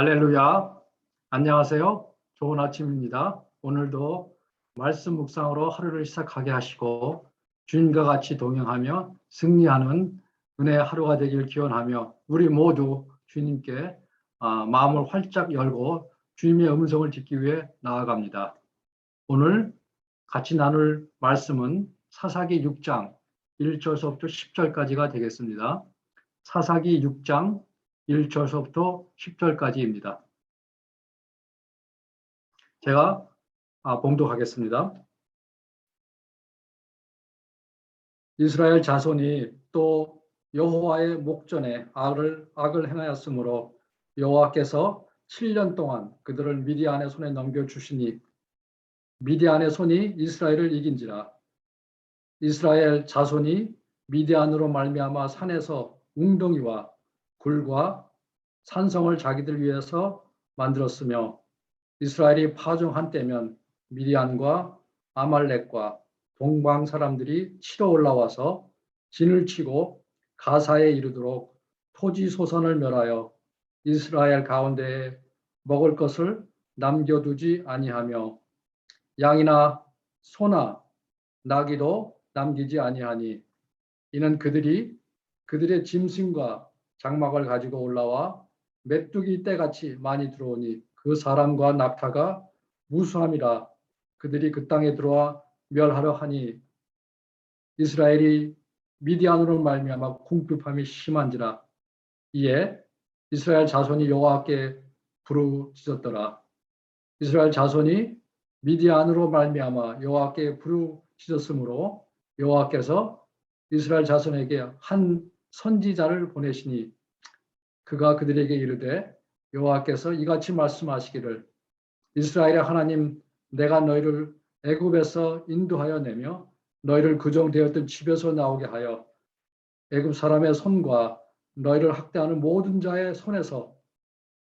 할렐루야. 안녕하세요. 좋은 아침입니다. 오늘도 말씀 묵상으로 하루를 시작하게 하시고 주님과 같이 동행하며 승리하는 은혜의 하루가 되길 기원하며 우리 모두 주님께 마음을 활짝 열고 주님의 음성을 듣기 위해 나아갑니다. 오늘 같이 나눌 말씀은 사사기 6장 1절서부터 10절까지가 되겠습니다. 사사기 6장 1절서부터 10절까지입니다. 제가 봉독하겠습니다. 이스라엘 자손이 또 여호와의 목전에 악을 행하였으므로 여호와께서 7년 동안 그들을 미디안의 손에 넘겨주시니 미디안의 손이 이스라엘을 이긴지라. 이스라엘 자손이 미디안으로 말미암아 산에서 웅덩이와 굴과 산성을 자기들 위해서 만들었으며 이스라엘이 파종한 때면 미디안과 아말렉과 동방 사람들이 치러 올라와서 진을 치고 가사에 이르도록 토지 소산을 멸하여 이스라엘 가운데에 먹을 것을 남겨두지 아니하며 양이나 소나 나귀도 남기지 아니하니 이는 그들의 짐승과 장막을 가지고 올라와 메뚜기 떼같이 많이 들어오니 그 사람과 낙타가 무수함이라. 그들이 그 땅에 들어와 멸하려 하니 이스라엘이 미디안으로 말미암아 궁핍함이 심한지라. 이에 이스라엘 자손이 여호와께 부르짖었더라. 이스라엘 자손이 미디안으로 말미암아 여호와께 부르짖었으므로 여호와께서 이스라엘 자손에게 한 선지자를 보내시니 그가 그들에게 이르되 여호와께서 이같이 말씀하시기를 이스라엘의 하나님 내가 너희를 애굽에서 인도하여 내며 너희를 구정되었던 집에서 나오게 하여 애굽 사람의 손과 너희를 학대하는 모든 자의 손에서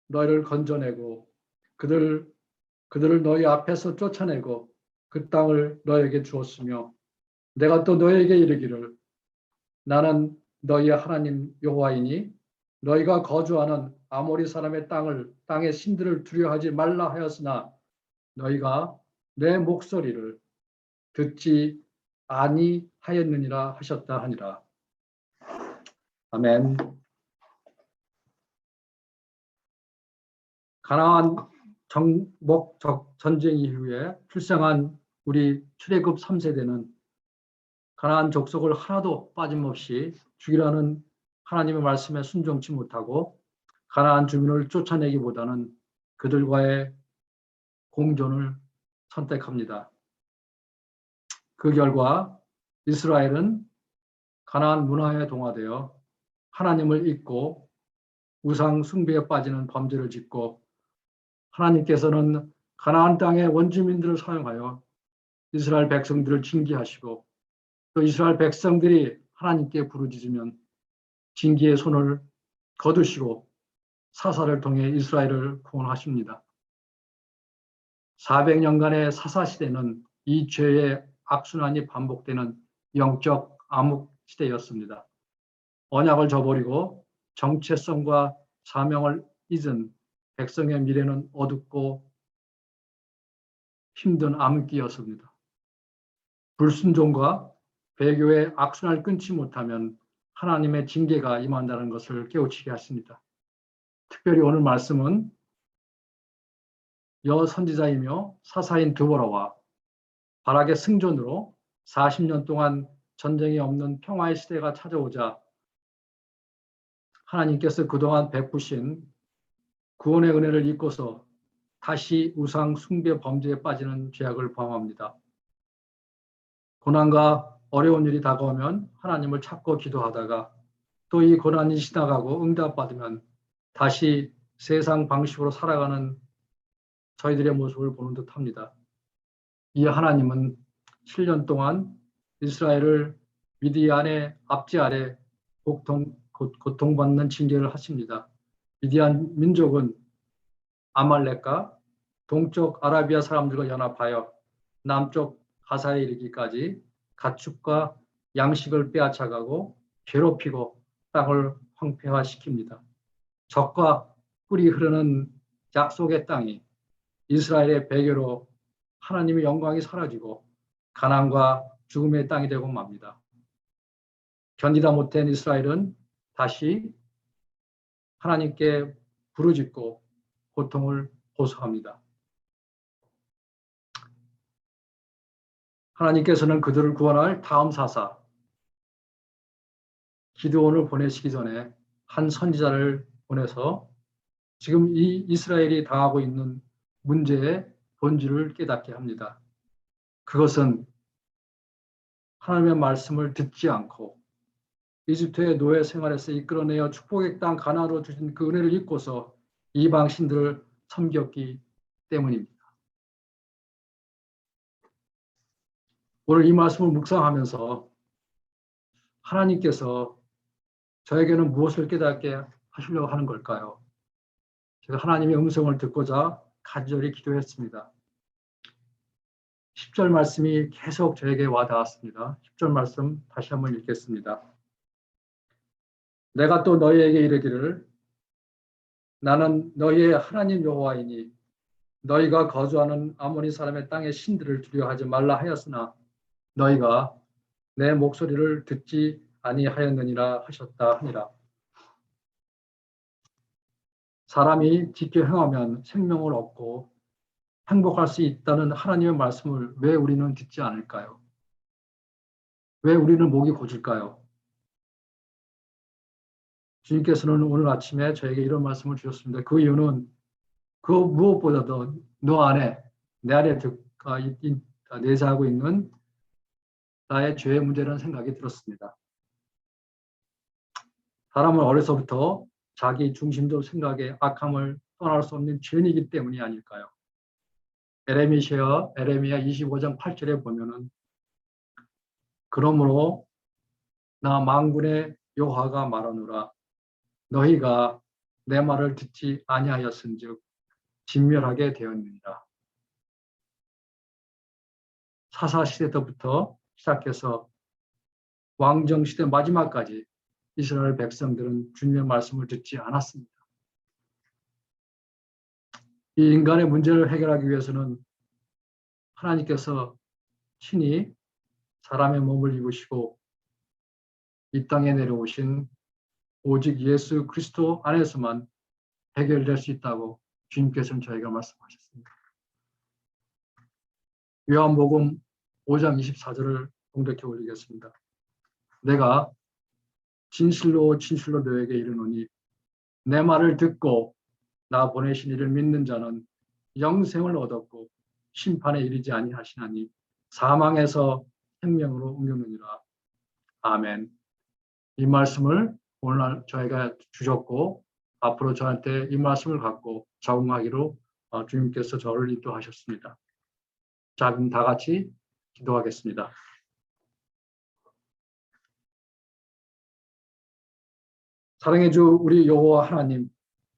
너희를 건져내고 그들을 너희 앞에서 쫓아내고 그 땅을 너희에게 주었으며 내가 또 너희에게 이르기를 나는 너희의 하나님 여호와이니 너희가 거주하는 아모리 사람의 땅의 신들을 두려워하지 말라 하였으나 너희가 내 목소리를 듣지 아니하였느니라 하셨다 하니라. 아멘. 가나안 정복적 전쟁 이후에 출생한 우리 출애굽 3세대는 가나안 족속을 하나도 빠짐없이 죽이라는 하나님의 말씀에 순종치 못하고 가나안 주민을 쫓아내기보다는 그들과의 공존을 선택합니다. 그 결과 이스라엘은 가나안 문화에 동화되어 하나님을 잊고 우상 숭배에 빠지는 범죄를 짓고 하나님께서는 가나안 땅의 원주민들을 사용하여 이스라엘 백성들을 징계하시고 또 이스라엘 백성들이 하나님께 부르짖으면 징계의 손을 거두시고 사사를 통해 이스라엘을 구원하십니다. 400년간의 사사시대는 이 죄의 악순환이 반복되는 영적 암흑시대였습니다. 언약을 저버리고 정체성과 사명을 잊은 백성의 미래는 어둡고 힘든 암흑기였습니다. 불순종과 배교의 악순환을 끊지 못하면 하나님의 징계가 임한다는 것을 깨우치게 하십니다. 특별히 오늘 말씀은 여선지자이며 사사인 드보라와 바락의 승전으로 40년 동안 전쟁이 없는 평화의 시대가 찾아오자 하나님께서 그동안 베푸신 구원의 은혜를 잊고서 다시 우상 숭배 범죄에 빠지는 죄악을 범합니다. 고난과 어려운 일이 다가오면 하나님을 찾고 기도하다가 또 이 고난이 지나가고 응답받으면 다시 세상 방식으로 살아가는 저희들의 모습을 보는 듯합니다. 이 하나님은 7년 동안 이스라엘을 미디안의 압제 아래 고통받는 징계를 하십니다. 미디안 민족은 아말렉과 동쪽 아라비아 사람들과 연합하여 남쪽 가사에 이르기까지 가축과 양식을 빼앗아가고 괴롭히고 땅을 황폐화시킵니다. 적과 뿔이 흐르는 약속의 땅이 이스라엘의 배교로 하나님의 영광이 사라지고 가난과 죽음의 땅이 되고 맙니다. 견디다 못한 이스라엘은 다시 하나님께 부르짖고 고통을 호소합니다. 하나님께서는 그들을 구원할 다음 사사 기드온을 보내시기 전에 한 선지자를 보내서 지금 이 이스라엘이 당하고 있는 문제의 본질을 깨닫게 합니다. 그것은 하나님의 말씀을 듣지 않고 이집트의 노예 생활에서 이끌어내어 축복의 땅 가나안으로 주신 그 은혜를 잊고서 이방 신들을 섬겼기 때문입니다. 오늘 이 말씀을 묵상하면서 하나님께서 저에게는 무엇을 깨닫게 하시려고 하는 걸까요? 제가 하나님의 음성을 듣고자 간절히 기도했습니다. 10절 말씀이 계속 저에게 와닿았습니다. 10절 말씀 다시 한번 읽겠습니다. 내가 또 너희에게 이르기를 나는 너희의 하나님 여호와이니 너희가 거주하는 아모니 사람의 땅의 신들을 두려워하지 말라 하였으나 너희가 내 목소리를 듣지 아니하였느니라 하셨다 하니라. 사람이 지켜 행하면 생명을 얻고 행복할 수 있다는 하나님의 말씀을 왜 우리는 듣지 않을까요? 왜 우리는 목이 고질까요? 주님께서는 오늘 아침에 저에게 이런 말씀을 주셨습니다. 그 이유는 그 무엇보다도 너 안에 내 안에 내재하고 있는 나의 죄의 문제라는 생각이 들었습니다. 사람은 어려서부터 자기 중심적 생각의 악함을 떠날 수 없는 죄인이기 때문이 아닐까요? 에레미야 25장 8절에 보면은 그러므로 나 만군의 여호와가 말하노라 너희가 내 말을 듣지 아니하였은즉 진멸하게 되었느니라. 사사시대 때부터 시작해서 왕정시대 마지막까지 이스라엘 백성들은 주님의 말씀을 듣지 않았습니다. 이 인간의 문제를 해결하기 위해서는 하나님께서 친히 사람의 몸을 입으시고 이 땅에 내려오신 오직 예수 그리스도 안에서만 해결될 수 있다고 주님께서는 저희가 말씀하셨습니다. 요한복음 5장 24절을 공독해 올리겠습니다. 내가 진실로 진실로 너에게 이르노니 내 말을 듣고 나 보내신 이를 믿는 자는 영생을 얻었고 심판에 이르지 아니하시나니 사망에서 생명으로 옮겼느니라. 아멘. 이 말씀을 오늘 저희가 주셨고 앞으로 저한테 이 말씀을 갖고 적응하기로 주님께서 저를 인도하셨습니다. 자, 그럼 다 같이 기도하겠습니다. 사랑해 주 우리 여호와 하나님,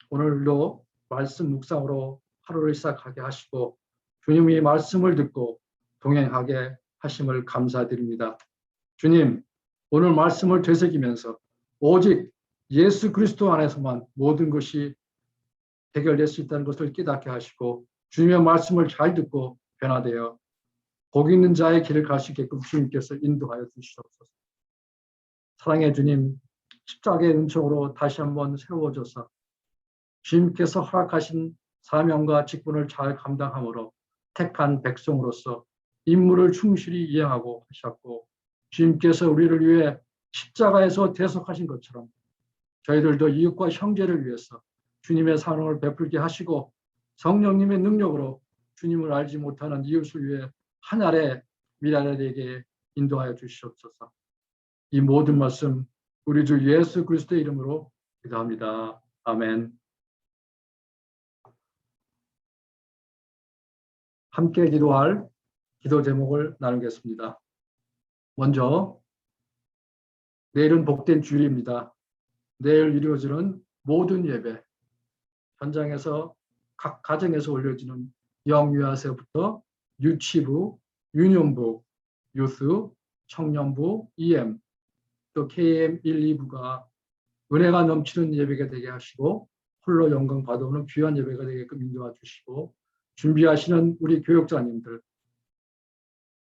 오늘도 말씀 묵상으로 하루를 시작하게 하시고 주님의 말씀을 듣고 동행하게 하심을 감사드립니다. 주님, 오늘 말씀을 되새기면서 오직 예수 그리스도 안에서만 모든 것이 해결될 수 있다는 것을 깨닫게 하시고 주님의 말씀을 잘 듣고 변화되어 복 있는 자의 길을 갈 수 있게끔 주님께서 인도하여 주시옵소서. 사랑해 주님, 십자가의 은총으로 다시 한번 세워져서 주님께서 허락하신 사명과 직분을 잘 감당함으로 택한 백성으로서 임무를 충실히 이행하고 하셨고 주님께서 우리를 위해 십자가에서 대속하신 것처럼 저희들도 이웃과 형제를 위해서 주님의 사랑을 베풀게 하시고 성령님의 능력으로 주님을 알지 못하는 이웃을 위해 하늘의 미래가 되게 인도하여 주시옵소서. 이 모든 말씀 우리 주 예수 그리스도의 이름으로 기도합니다. 아멘. 함께 기도할 기도 제목을 나누겠습니다. 먼저 내일은 복된 주일입니다. 내일 이루어지는 모든 예배, 현장에서 각 가정에서 올려지는 영유아세부터 유치부, 유년부, 유스, 청년부, EM, 또 KM 1, 2부가 은혜가 넘치는 예배가 되게 하시고 홀로 영광 받아오는 귀한 예배가 되게끔 인도해 주시고 준비하시는 우리 교육자님들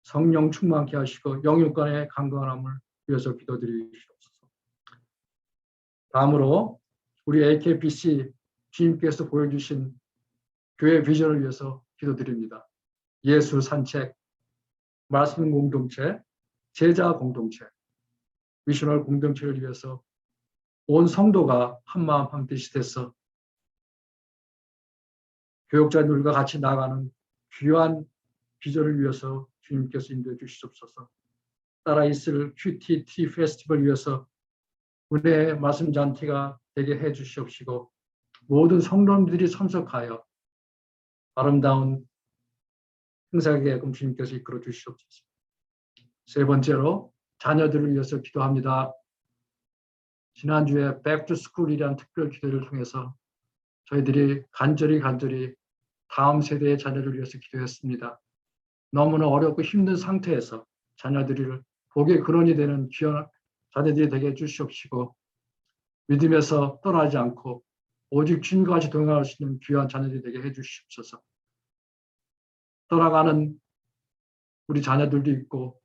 성령 충만케 하시고 영육간의 건강함을 위해서 기도드리시옵소서. 다음으로 우리 AKPC 주님께서 보여주신 교회 비전을 위해서 기도드립니다. 예수 산책, 말씀 공동체, 제자 공동체, 미셔널 공동체를 위해서 온 성도가 한마음 한뜻이 돼서 교육자들과 같이 나가는 귀한 비전을 위해서 주님께서 인도해 주시옵소서. 따라 있을 QTT 페스티벌 위해서 은혜의 말씀 잔치가 되게 해 주시옵시고 모든 성도님들이 참석하여 아름다운 행사에 되게끔 주님께서 이끌어 주시옵소서. 세 번째로 자녀들을 위해서 기도합니다. 지난주에 백투스쿨이라는 특별 기도를 통해서 저희들이 간절히 다음 세대의 자녀를 위해서 기도했습니다. 너무나 어렵고 힘든 상태에서 자녀들을 복의 근원이 되는 귀한 자녀들이 되게 해주시옵시고 믿음에서 떠나지 않고 오직 주님과 같이 동행할 수 있는 귀한 자녀들이 되게 해주시옵소서. 떠나가는 우리 자녀들도 있고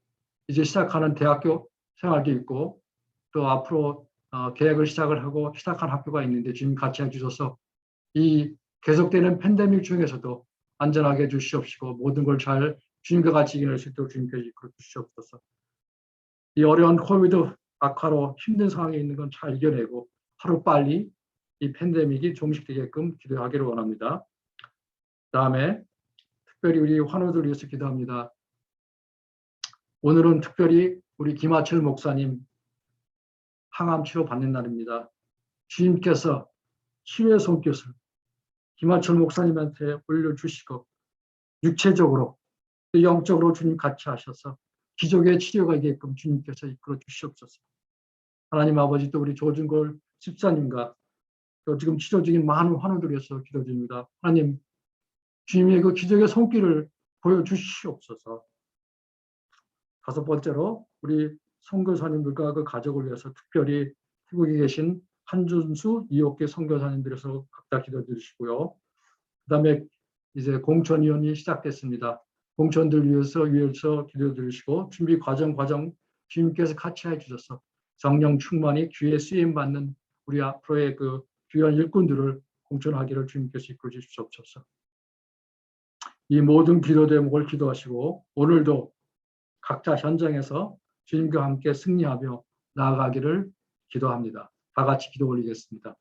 이제 시작하는 대학교 생활도 있고 또 앞으로 계획을 시작을 하고 시작한 학교가 있는데 주님 같이 해주셔서 이 계속되는 팬데믹 중에서도 안전하게 해주시옵시고 모든 걸 잘 주님과 같이 이겨낼 수 있도록 주님께서 이끌어 주시옵소서. 이 어려운 코비드 악화로 힘든 상황에 있는 건 잘 이겨내고 하루빨리 이 팬데믹이 종식되게끔 기도하기를 원합니다. 다음에 특별히 우리 환우들 위해서 기도합니다. 오늘은 특별히 우리 김하철 목사님 항암 치료 받는 날입니다. 주님께서 치유의 손길을 김하철 목사님한테 올려주시고 육체적으로 또 영적으로 주님 같이 하셔서 기적의 치료가 있게끔 주님께서 이끌어 주시옵소서. 하나님 아버지 또 우리 조준골 집사님과 또 지금 치료 중인 많은 환우들 위해서 기도드립니다. 하나님 주님의 그 기적의 손길을 보여주시옵소서. 다섯 번째로 우리 선교사님들과 그 가족을 위해서 특별히 태국에 계신 한준수, 이옥계 선교사님들에서 각자 기도드리시고요. 그다음에 이제 공천위원이 시작됐습니다. 공천들 위해서 기도드리시고 준비 과정 주님께서 같이 해주셔서 성령 충만히 귀에 쓰임 받는 우리 앞으로의 그 귀한 일꾼들을 공천하기를 주님께서 이끌어 주시옵소서. 이 모든 기도 대목을 기도하시고 오늘도 각자 현장에서 주님과 함께 승리하며 나아가기를 기도합니다. 다 같이 기도 올리겠습니다.